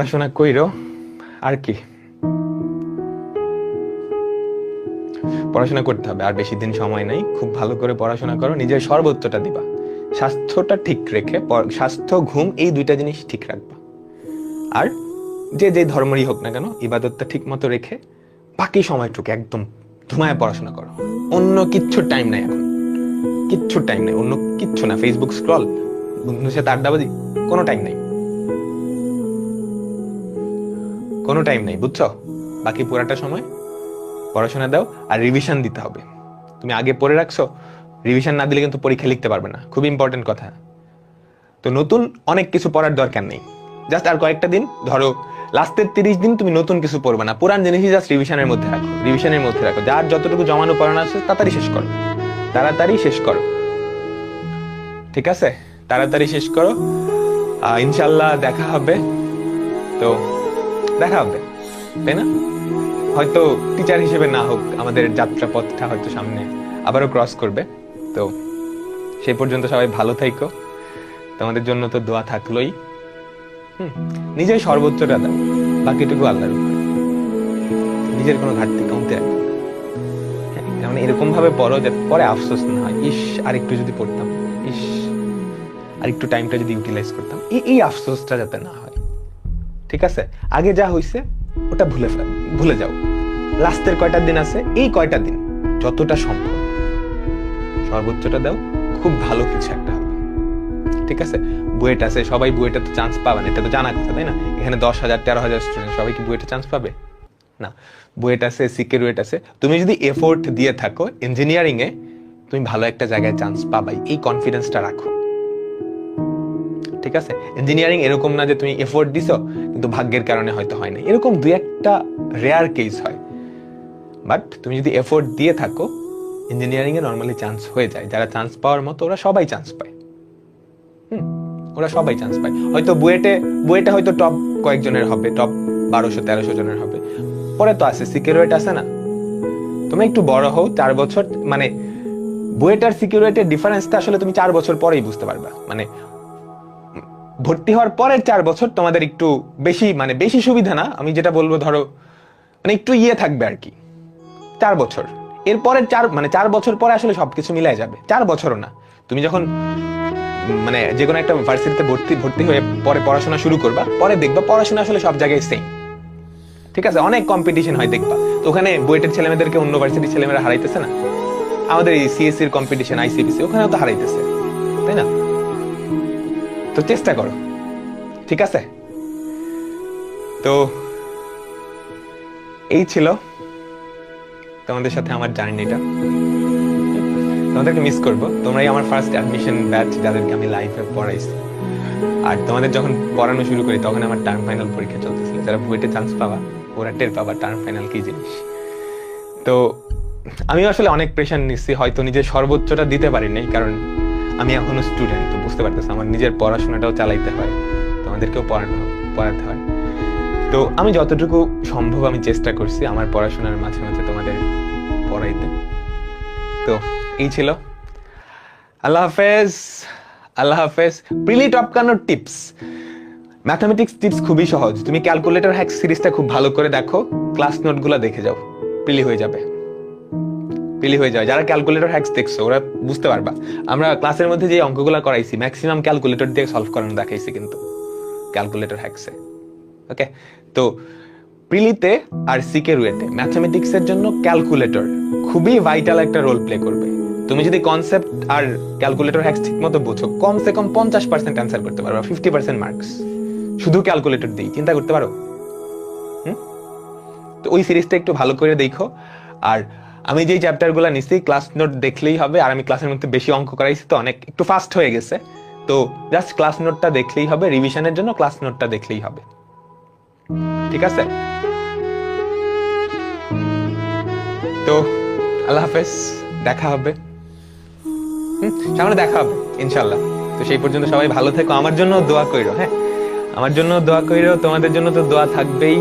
পড়াশোনা কইরো, আর কি পড়াশোনা করতে হবে, আর বেশি দিন সময় নাই। খুব ভালো করে পড়াশোনা করো, নিজের সর্বোচ্চটা দিবা, স্বাস্থ্যটা ঠিক রেখে, স্বাস্থ্য ঘুম এই দুইটা জিনিস ঠিক রাখবা। আর যে যে ধর্মেরই হোক না কেন, ইবাদতটা ঠিক মতো রেখে বাকি সময়টুকু একদম ধুমায় পড়াশোনা করো। অন্য কিচ্ছুর টাইম নাই এখন, কিচ্ছুর টাইম নাই, অন্য কিচ্ছু না। ফেসবুক স্ক্রল, বন্ধুদের সাথে আড্ডাবাজি, কোনো টাইম নাই, কোনো টাইম নাই, বুঝছো? বাকি পুরাটা সময় পড়াশোনা দাও, আর রিভিশন দিতে হবে। তুমি আগে পড়ে রাখছো, রিভিশন না দিলে কিন্তু পরীক্ষা লিখতে পারবে না, খুব ইম্পর্টেন্ট কথা। তো নতুন অনেক কিছু পড়ার দরকার নেই, জাস্ট আর কয়েকটা দিন, ধরো লাস্টের 30 দিন তুমি নতুন কিছু পড়বে না, পুরান জিনিসই জাস্ট রিভিশনের মধ্যে রাখো, রিভিশনের মধ্যে রাখো। যার যতটুকু জমানো পড়ানো আছে তাড়াতাড়ি শেষ করো, তাড়াতাড়ি শেষ করো, ঠিক আছে? তাড়াতাড়ি শেষ করো, ইনশাল্লাহ দেখা হবে। তো দেখা হবে, তাই না? হয়তো টিচার হিসেবে না হোক, আমাদের যাত্রা পথটা হয়তো সামনে আবারও ক্রস করবে। তো সেই পর্যন্ত সবাই ভালো থাইকো, তোমাদের জন্য তো দোয়া থাকলোই। নিজের সর্বোচ্চটা দাও, বাকিটুকু আল্লাহর উপরে। নিজের কোনো ঘাটতি কমতে রাখো, মানে এরকম ভাবে পড়ো যে পরে আফসোস না হয়, ইস আর একটু যদি পড়তাম, ইস আর একটু টাইমটা যদি ইউটিলাইজ করতাম, এই আফসোসটা যাতে না হয়, ঠিক আছে? আগে যা হইছে ওটা ভুলে যাও। লাস্টের কয়টা দিন আছে, এই কয়টা দিন যতটা সম্ভব সর্বোচ্চটা দাও, খুব ভালো কিছু একটা হবে, ঠিক আছে? বুয়েট আছে, সবাই বুয়েটে তো চান্স পাবে না, এটা তো জানা কথা, তাই না? এখানে 10,000 13,000 স্টুডেন্ট, সবাই কি বুয়েটে চান্স পাবে না? বুয়েট আছে, সিকিউরিট আছে। তুমি যদি এফোর্ট দিয়ে থাকো ইঞ্জিনিয়ারিং এ, তুমি ভালো একটা জায়গায় চান্স পাবাই, এই কনফিডেন্সটা রাখো, ঠিক আছে? ইঞ্জিনিয়ারিং এরকম না যে তুমি এফোর্ট দিছো কিন্তু ভাগ্যের কারণে হয়তো হয় না, এরকম দুই একটা রেয়ার কেস হয়। বাট তুমি যদি এফোর্ট দিয়ে থাকো, ইঞ্জিনিয়ারিং এ নর্মালি চান্স হয়ে যায়। যারা চান্স পাওয়ার মতো ওরা সবাই চান্স পায়, ওরা সবাই চান্স পায়। হয়তো বুয়েটে হয়তো টপ কয়েকজনের হবে, টপ 1200-1300 জনের হবে। পরে তো আছে সিকিউরিটি আছে না, তুমি একটু বড় হও, 4 বছর, মানে বুয়েট আর সিকিউরিটির ডিফারেন্সটা আসলে তুমি 4 বছর পরেই বুঝতে পারবা। মানে ভর্তি হওয়ার পরের 4 বছর তোমাদের একটু বেশি, মানে বেশি সুবিধা না, আমি যেটা বলবো ধরো মানে একটু থাকবে আর কি, 4 বছর। এরপরের 4 বছর পরে আসলে সবকিছু মিলাই যাবে। 4 বছরও না, তুমি যখন মানে যে কোনো একটা ভার্সিটিতে ভর্তি হয়ে পরে পড়াশোনা শুরু করবা, পরে দেখবা পড়াশোনা আসলে সব জায়গায় সেম, ঠিক আছে? অনেক কম্পিটিশন হয় দেখবা, তো ওখানে বুয়েটের ছেলেমেয়েদেরকে অন্য ভার্সিটির ছেলেমেয়েরা হারাইতেছে না? আমাদের এই সিএসসি এর কম্পিটিশন, আইসিবিসি, ওখানেও তো হারাইতেছে, তাই না? তো চেষ্টা করো, ঠিক আছে? তো এই ছিল তোমাদের সাথে আমার জার্নিটা। তোমাদেরকে মিস করবো, তোমরাই আমার ফার্স্ট অ্যাডমিশন ব্যাচ যাদেরকে আমি লাইফে পড়াইছি। আর তোমাদের যখন পড়ানো শুরু করি তখন আমার টার্ম ফাইনাল পরীক্ষা চলতেছিল। যারা বুয়েটে চান্স পাবা ওরা টের পাবা টার্ম ফাইনাল কি জিনিস। তো আমি আসলে অনেক প্রেশার নিচ্ছি, হয়তো নিজের সর্বোচ্চটা দিতে পারিনি, কারণ আমি এখনো স্টুডেন্ট, তো বুঝতে পারতেছি আমার নিজের পড়াশোনাটাও চালাইতে হয়, তোমাদেরকেও পড়াতে হয়। তো আমি যতটুকু সম্ভব আমি চেষ্টা করছি আমার পড়াশোনার মাঝে মাঝে তোমাদের পড়াইতে। তো এই ছিল, আল্লাহ হাফেজ, আল্লাহ হাফেজ। প্রিলি টপকানোর টিপস, ম্যাথমেটিক্স টিপস খুবই সহজ। তুমি ক্যালকুলেটর হ্যাক সিরিজটা খুব ভালো করে দেখো, ক্লাস নোটগুলো দেখে যাও, প্রিলি হয়ে যাবে, প্রিলি হয়ে যাবে। যারা ক্যালকুলেটর হ্যাক্স দেখছো ওরা বুঝতে পারবা, আমরা ক্লাসের মধ্যে যে অঙ্কগুলো করাইছি ম্যাক্সিমাম ক্যালকুলেটর দিয়ে সলভ করানো দেখাইছি, কিন্তু ক্যালকুলেটর হ্যাক্সে। ওকে, তো প্রিলিতে আর সিকে রুয়েটে ম্যাথমেটিক্স এর জন্য ক্যালকুলেটর খুবই ভাইটাল একটা রোল প্লে করবে। তুমি যদি কনসেপ্ট আর ক্যালকুলেটর হ্যাক্স ঠিক মতো বোঝো, কমসে কম 50% অ্যান্সার করতে পারবা, 50% মার্কস শুধু ক্যালকুলেটর দিয়ে। চিন্তা করতে পারো? তো ওই সিরিজটা একটু ভালো করে দেখো। আর আমি যেই চ্যাপ্টারগুলো নিচ্ছি ক্লাস নোট দেখলেই হবে, আর আমি ক্লাসের মধ্যে বেশি অঙ্ক করাইছি তো অনেক একটু ফাস্ট হয়ে গেছে, তো জাস্ট ক্লাস নোটটা দেখলেই হবে, রিভিশনের জন্য ক্লাস নোটটা দেখলেই হবে, ঠিক আছে? তো আল্লাহ হাফেজ, দেখা হবে, সামনে দেখা হবে ইনশাল্লাহ। তো সেই পর্যন্ত সবাই ভালো থেকো, আমার জন্য দোয়া কইরো, হ্যাঁ আমার জন্য দোয়া কইরো, তোমাদের জন্য তো দোয়া থাকবেই।